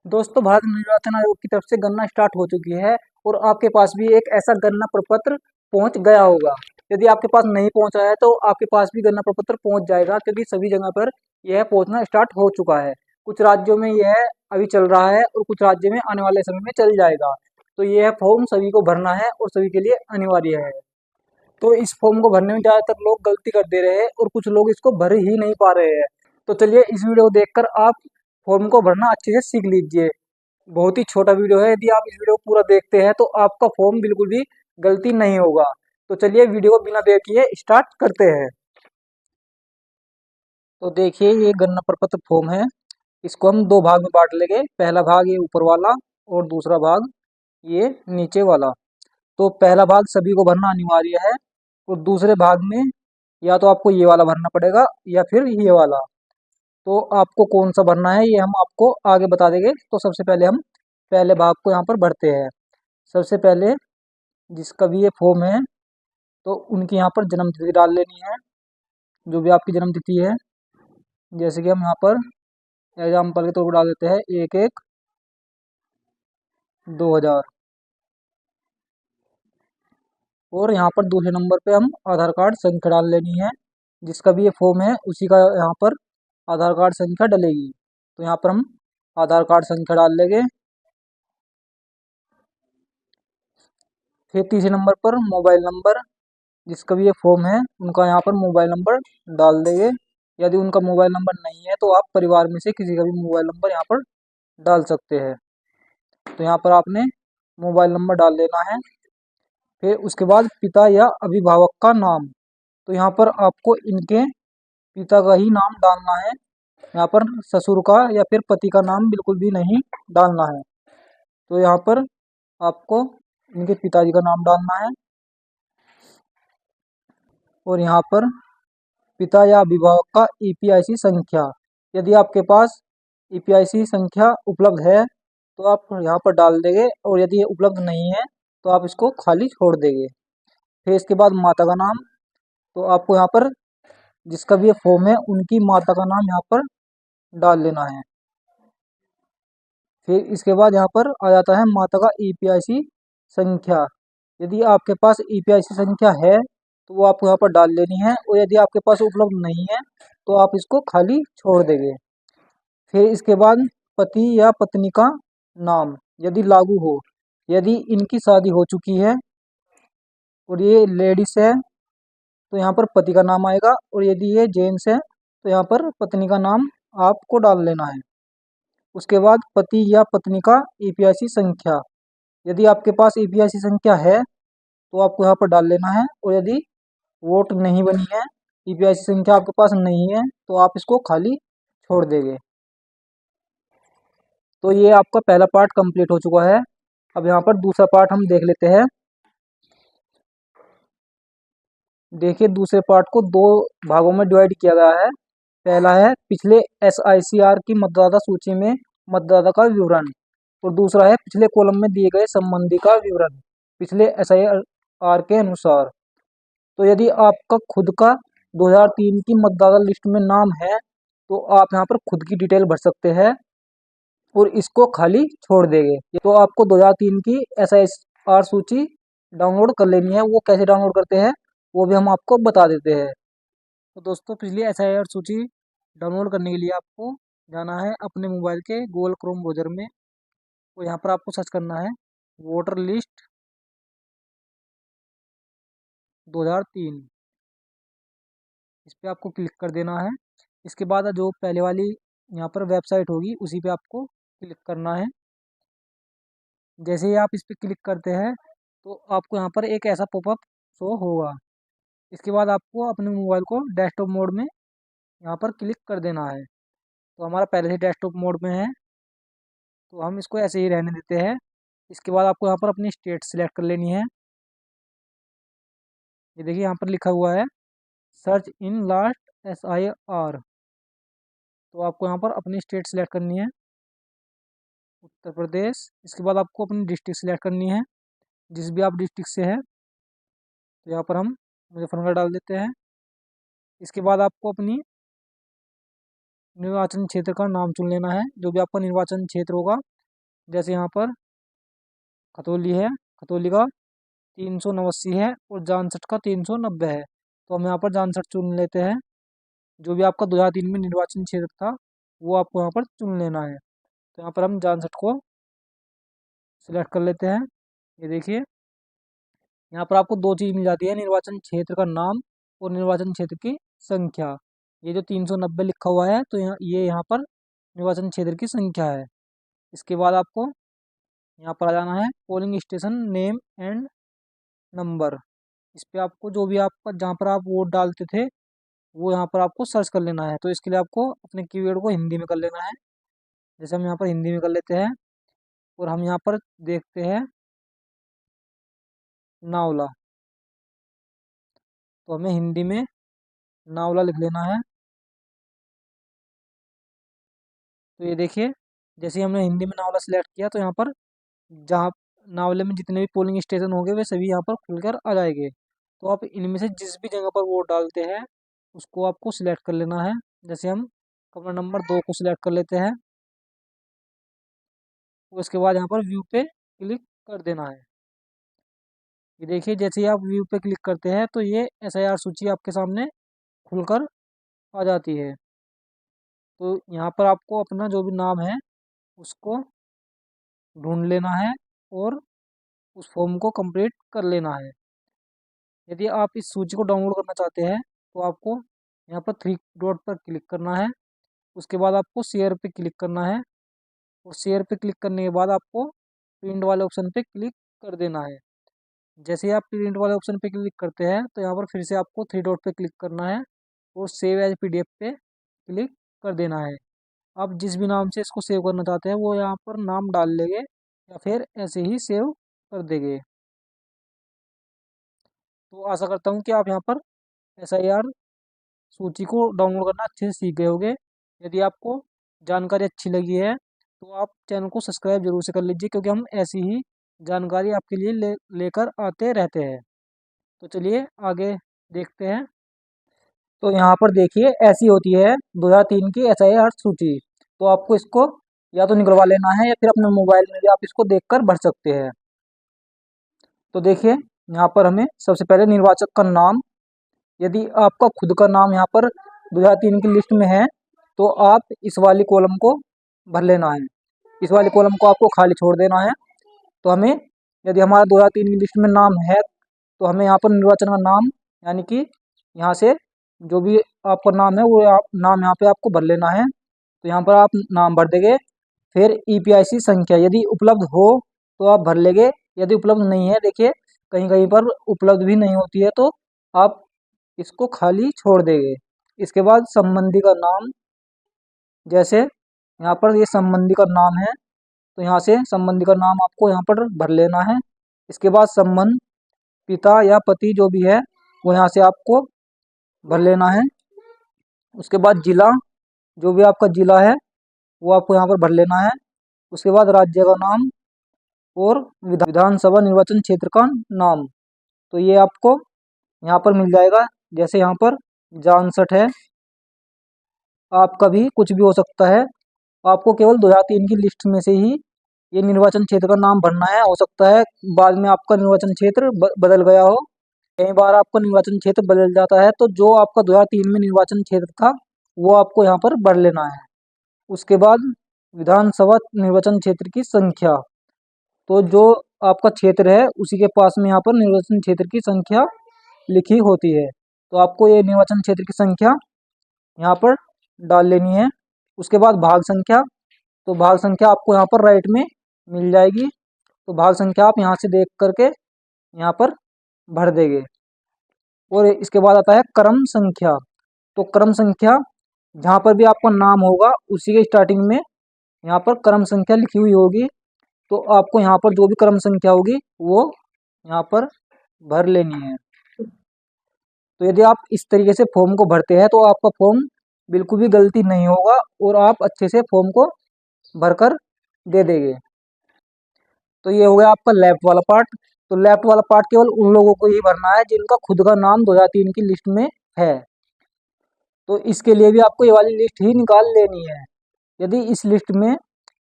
दोस्तों, भारत निर्वाचन आयोग की तरफ से गणना स्टार्ट हो चुकी है और आपके पास भी एक ऐसा गणना प्रपत्र पहुंच गया होगा। यदि आपके पास नहीं पहुंचा है तो आपके पास भी गणना प्रपत्र पहुंच जाएगा, क्योंकि सभी जगह पर यह पहुंचना स्टार्ट हो चुका है। कुछ राज्यों में यह अभी चल रहा है और कुछ राज्यों में आने वाले समय में चल जाएगा। तो यह फॉर्म सभी को भरना है और सभी के लिए अनिवार्य है। तो इस फॉर्म को भरने में ज्यादातर लोग गलती कर दे रहे हैं और कुछ लोग इसको भर ही नहीं पा रहे हैं। तो चलिए, इस वीडियो को देखकर आप फॉर्म को भरना अच्छे से सीख लीजिए। बहुत ही छोटा वीडियो है, यदि आप इस वीडियो को पूरा देखते हैं तो आपका फॉर्म बिल्कुल भी गलती नहीं होगा। तो चलिए, वीडियो को बिना देखे स्टार्ट करते हैं। तो देखिए, ये गणना प्रपत्र फॉर्म है। इसको हम दो भाग में बांट लेंगे। पहला भाग ये ऊपर वाला और दूसरा भाग ये नीचे वाला। तो पहला भाग सभी को भरना अनिवार्य है और दूसरे भाग में या तो आपको ये वाला भरना पड़ेगा या फिर ये वाला। तो आपको कौन सा भरना है ये हम आपको आगे बता देंगे। तो सबसे पहले हम पहले भाग को यहाँ पर भरते हैं। सबसे पहले जिसका भी ये फॉर्म है तो उनकी यहाँ पर जन्म तिथि डाल लेनी है, जो भी आपकी जन्म तिथि है। जैसे कि हम यहाँ पर एग्जाम्पल के तौर पर डाल देते हैं 1/1/2000। और यहाँ पर दूसरे नंबर पे हम आधार कार्ड संख्या डाल लेनी है। जिसका भी ये फॉर्म है उसी का यहाँ पर आधार कार्ड संख्या डलेगी। तो यहाँ पर हम आधार कार्ड संख्या डाल लेंगे। फिर तीसरे नंबर पर मोबाइल नंबर, जिसका भी ये फॉर्म है उनका यहाँ पर मोबाइल नंबर डाल देंगे। यदि उनका मोबाइल नंबर नहीं है तो आप परिवार में से किसी का भी मोबाइल नंबर यहाँ पर डाल सकते हैं। तो यहाँ पर आपने मोबाइल नंबर डाल देना है। फिर उसके बाद पिता या अभिभावक का नाम। तो यहाँ पर आपको इनके पिता का ही नाम डालना है। यहाँ पर ससुर का या फिर पति का नाम बिल्कुल भी नहीं डालना है। तो यहाँ पर आपको इनके पिताजी का नाम डालना है। और यहाँ पर पिता या अभिभावक का ईपीआईसी संख्या। यदि आपके पास ईपीआईसी संख्या उपलब्ध है तो आप यहाँ पर डाल देंगे, और यदि ये उपलब्ध नहीं है तो आप इसको खाली छोड़ देंगे। फिर इसके बाद माता का नाम। तो आपको यहाँ पर जिसका भी ये फॉर्म है उनकी माता का नाम यहाँ पर डाल लेना है। फिर इसके बाद यहाँ पर आ जाता है माता का ईपीआईसी संख्या। यदि आपके पास ईपीआईसी संख्या है तो वो आपको यहाँ पर डाल लेनी है, और यदि आपके पास उपलब्ध नहीं है तो आप इसको खाली छोड़ देंगे। फिर इसके बाद पति या पत्नी का नाम यदि लागू हो। यदि इनकी शादी हो चुकी है और ये लेडीज है तो यहाँ पर पति का नाम आएगा, और यदि ये जेंट्स है तो यहाँ पर पत्नी का नाम आपको डाल लेना है। उसके बाद पति या पत्नी का ईपीआईसी संख्या। यदि आपके पास ईपीआईसी संख्या है तो आपको यहाँ पर डाल लेना है, और यदि वोट नहीं बनी है, ईपीआईसी संख्या आपके पास नहीं है, तो आप इसको खाली छोड़ देंगे। तो ये आपका पहला पार्ट कंप्लीट हो चुका है। अब यहाँ पर दूसरा पार्ट हम देख लेते हैं। देखिए, दूसरे पार्ट को दो भागों में डिवाइड किया गया है। पहला है पिछले एसआईसीआर की मतदाता सूची में मतदाता का विवरण, और दूसरा है पिछले कॉलम में दिए गए संबंधी का विवरण पिछले एसआईआर के अनुसार। तो यदि आपका खुद का 2003 की मतदाता लिस्ट में नाम है तो आप यहाँ पर खुद की डिटेल भर सकते हैं और इसको खाली छोड़ देंगे। तो आपको 2003 की एसआईआर सूची डाउनलोड कर लेनी है। वो कैसे डाउनलोड करते हैं वो भी हम आपको बता देते हैं। तो दोस्तों, पिछली एसआईआर सूची डाउनलोड करने के लिए आपको जाना है अपने मोबाइल के गूगल क्रोम ब्राउज़र में, और यहाँ पर आपको सर्च करना है वोटर लिस्ट 2003। इस पर आपको क्लिक कर देना है। इसके बाद जो पहले वाली यहाँ पर वेबसाइट होगी उसी पे आपको क्लिक करना है। जैसे ही आप इस पर क्लिक करते हैं तो आपको यहाँ पर एक ऐसा पॉपअप शो होगा। इसके बाद आपको अपने मोबाइल को डेस्कटॉप मोड में यहाँ पर क्लिक कर देना है। तो हमारा पहले से डेस्कटॉप मोड में है तो हम इसको ऐसे ही रहने देते हैं। इसके बाद आपको यहाँ पर अपनी स्टेट सिलेक्ट कर लेनी है। ये देखिए, यहाँ पर लिखा हुआ है सर्च इन लास्ट एसआईआर। तो आपको यहाँ पर अपनी स्टेट सिलेक्ट करनी है, उत्तर प्रदेश। इसके बाद आपको अपनी डिस्ट्रिक्ट सिलेक्ट करनी है, जिस भी आप डिस्ट्रिक्ट से है। तो यहाँ पर हम मुजफ्फरनगर डाल देते हैं। इसके बाद आपको अपनी निर्वाचन क्षेत्र का नाम चुन लेना है, जो भी आपका निर्वाचन क्षेत्र होगा जैसे यहाँ पर खतौली है, खतौली का 389 है और जानसठ का 390 है। तो हम यहाँ पर जानसठ चुन लेते हैं। जो भी आपका 2003 में निर्वाचन क्षेत्र था वो आपको यहाँ पर चुन लेना है। तो यहाँ पर हम जानसठ को सिलेक्ट कर लेते हैं। ये देखिए यहाँ पर आपको दो चीज़ मिल जाती है, निर्वाचन क्षेत्र का नाम और निर्वाचन क्षेत्र की संख्या। ये जो 390 लिखा हुआ है तो ये यहाँ पर निर्वाचन क्षेत्र की संख्या है। इसके बाद आपको यहाँ पर आ जाना है polling station name and number. इस पे आपको जो भी आपका जहाँ पर आप वोट डालते थे वो यहाँ पर आपको सर्च कर लेना है। तो इसके लिए आपको अपने कीवर्ड को हिंदी में कर लेना है। जैसे हम यहाँ पर हिंदी में कर लेते हैं और हम यहाँ पर देखते हैं नावला। तो हमें हिंदी में नावला लिख लेना है। तो ये देखिए जैसे ही हमने हिंदी में नावला सेलेक्ट किया तो यहाँ पर जहाँ नावले में जितने भी पोलिंग स्टेशन होंगे वे सभी यहाँ पर खुलकर आ जाएंगे। तो आप इनमें से जिस भी जगह पर वोट डालते हैं उसको आपको सिलेक्ट कर लेना है। जैसे हम कमरा नंबर 2 को सिलेक्ट कर लेते हैं। उसके बाद यहाँ पर व्यू पे क्लिक कर देना है। ये देखिए जैसे ही आप व्यू पे क्लिक करते हैं तो ये एसआईआर सूची आपके सामने खुलकर आ जाती है। तो यहाँ पर आपको अपना जो भी नाम है उसको ढूंढ लेना है और उस फॉर्म को कंप्लीट कर लेना है। यदि आप इस सूची को डाउनलोड करना चाहते हैं तो आपको यहाँ पर थ्री डॉट पर क्लिक करना है। उसके बाद आपको शेयर पे क्लिक करना है और शेयर पे क्लिक करने के बाद आपको प्रिंट वाले ऑप्शन पे क्लिक कर देना है। जैसे ही आप प्रिंट वाले ऑप्शन पे क्लिक करते हैं तो यहाँ पर फिर से आपको थ्री डॉट पे क्लिक करना है और सेव एज पीडीएफ पे क्लिक कर देना है। आप जिस भी नाम से इसको सेव करना चाहते हैं वो यहाँ पर नाम डाल लेंगे या फिर ऐसे ही सेव कर देंगे। तो आशा करता हूँ कि आप यहाँ पर एसआईआर सूची को डाउनलोड करना अच्छे से सीख गए होंगे। यदि आपको जानकारी अच्छी लगी है तो आप चैनल को सब्सक्राइब जरूर से कर लीजिए, क्योंकि हम ऐसी ही जानकारी आपके लिए लेकर आते रहते हैं। तो चलिए आगे देखते हैं। तो यहाँ पर देखिए ऐसी होती है 2003 की एसआईआर सूची। तो आपको इसको या तो निकलवा लेना है या फिर अपने मोबाइल में भी आप इसको देखकर भर सकते हैं। तो देखिए यहाँ पर हमें सबसे पहले निर्वाचक का नाम, यदि आपका खुद का नाम यहाँ पर 2003 की लिस्ट में है तो आप इस वाली कॉलम को भर लेना है। इस वाली कॉलम को आपको खाली छोड़ देना है। तो हमें यदि हमारा 2003 की लिस्ट में नाम है तो हमें यहाँ पर निर्वाचन का नाम यानी कि यहाँ से जो भी आपका नाम है वो आप नाम यहाँ पे आपको भर लेना है। तो यहाँ पर आप नाम भर देंगे। फिर ईपीआईसी संख्या यदि उपलब्ध हो तो आप भर लेंगे। यदि उपलब्ध नहीं है, देखिए कहीं कहीं पर उपलब्ध भी नहीं होती है, तो आप इसको खाली छोड़ देंगे। इसके बाद संबंधी का नाम, जैसे यहाँ पर ये संबंधी का नाम है तो यहाँ से संबंधी का नाम आपको यहाँ पर भर लेना है। इसके बाद संबंध पिता या पति जो भी है वो यहाँ से आपको भर लेना है। उसके बाद जिला, जो भी आपका जिला है वो आपको यहाँ पर भर लेना है। उसके बाद राज्य का नाम और विधानसभा निर्वाचन क्षेत्र का नाम, तो ये आपको यहाँ पर मिल जाएगा। जैसे यहाँ पर जानसठ है, आपका भी कुछ भी हो सकता है। आपको केवल 2003 की लिस्ट में से ही ये निर्वाचन क्षेत्र का नाम भरना है। हो सकता है बाद में आपका निर्वाचन क्षेत्र बदल गया हो। कई बार आपका निर्वाचन क्षेत्र बदल जाता है, तो जो आपका 2003 में निर्वाचन क्षेत्र था वो आपको यहाँ पर भर लेना है। उसके बाद विधानसभा निर्वाचन क्षेत्र की संख्या, तो जो आपका क्षेत्र है उसी के पास में यहाँ पर निर्वाचन क्षेत्र की संख्या लिखी होती है। तो आपको ये निर्वाचन क्षेत्र की संख्या यहाँ पर डाल लेनी है। उसके बाद भाग संख्या, तो भाग संख्या आपको यहाँ पर राइट में मिल जाएगी। तो भाग संख्या आप यहाँ से देख करके यहाँ पर भर देंगे। और इसके बाद आता है क्रम संख्या। तो क्रम संख्या जहाँ पर भी आपका नाम होगा उसी के स्टार्टिंग में यहाँ पर क्रम संख्या लिखी हुई होगी। तो आपको यहाँ पर जो भी क्रम संख्या होगी वो यहाँ पर भर लेनी है। तो यदि आप इस तरीके से फॉर्म को भरते हैं तो आपका फॉर्म बिल्कुल भी गलती नहीं होगा और आप अच्छे से फॉर्म को भरकर दे देंगे। तो ये हो गया आपका लेफ्ट वाला पार्ट। तो लेफ्ट वाला पार्ट केवल उन लोगों को ही भरना है जिनका खुद का नाम 2003 की लिस्ट में है। तो इसके लिए भी आपको ये वाली लिस्ट ही निकाल लेनी है। यदि इस लिस्ट में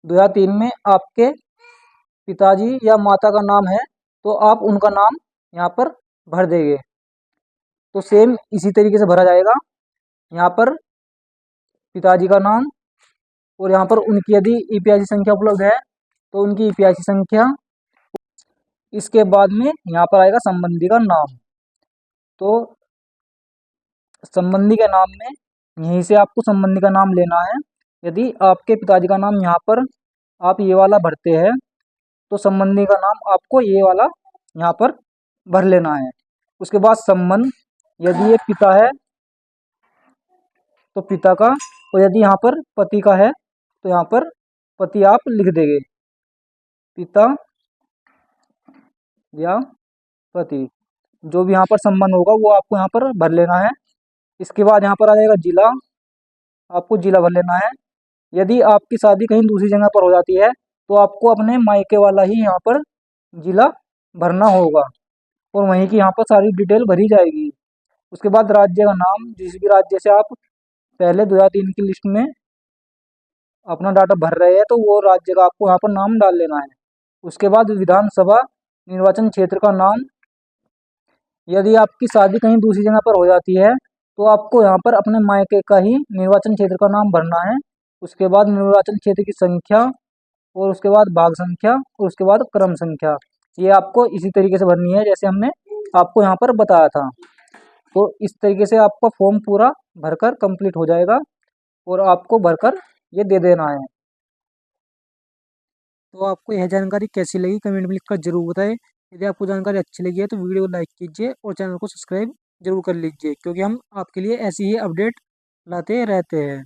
2003 में आपके पिताजी या माता का नाम है तो आप उनका नाम यहाँ पर भर देंगे। तो सेम इसी तरीके से भरा जाएगा। यहाँ पर पिताजी का नाम और यहाँ पर उनकी यदि ईपीआईसी संख्या उपलब्ध है तो उनकी ईपीआईसी संख्या। इसके बाद में यहाँ पर आएगा संबंधी का नाम। तो संबंधी के नाम में यहीं से आपको संबंधी का नाम लेना है। यदि आपके पिताजी का नाम यहाँ पर आप ये वाला भरते हैं तो संबंधी का नाम आपको ये वाला यहाँ पर भर लेना है। उसके बाद संबंध, यदि ये पिता है तो पिता का, और यदि यहाँ पर पति का है तो यहाँ पर पति आप लिख देंगे, पिता या पति, जो भी यहाँ पर संबंध होगा वो आपको यहाँ पर भर लेना है। इसके बाद यहाँ पर आ जाएगा जिला, आपको जिला भर लेना है। यदि आपकी शादी कहीं दूसरी जगह पर हो जाती है तो आपको अपने मायके वाला ही यहाँ पर जिला भरना होगा और वहीं की यहाँ पर सारी डिटेल भरी जाएगी। उसके बाद राज्य का नाम, जिस भी राज्य से आप पहले 2003 की लिस्ट में अपना डाटा भर रहे हैं तो वो राज्य का आपको यहाँ पर नाम डाल लेना है। उसके बाद विधानसभा निर्वाचन क्षेत्र का नाम, यदि आपकी शादी कहीं दूसरी जगह पर हो जाती है तो आपको यहाँ पर अपने मायके का ही निर्वाचन क्षेत्र का नाम भरना है। उसके बाद निर्वाचन क्षेत्र की संख्या और उसके बाद भाग संख्या और उसके बाद क्रम संख्या, ये आपको इसी तरीके से भरनी है जैसे हमने आपको यहाँ पर बताया था। तो इस तरीके से आपका फॉर्म पूरा भरकर कंप्लीट हो जाएगा और आपको भरकर ये दे देना है। तो आपको यह जानकारी कैसी लगी कमेंट में लिखकर जरूर बताएं। यदि आपको जानकारी अच्छी लगी है तो वीडियो को लाइक कीजिए और चैनल को सब्सक्राइब जरूर कर लीजिए, क्योंकि हम आपके लिए ऐसी ही अपडेट लाते रहते हैं।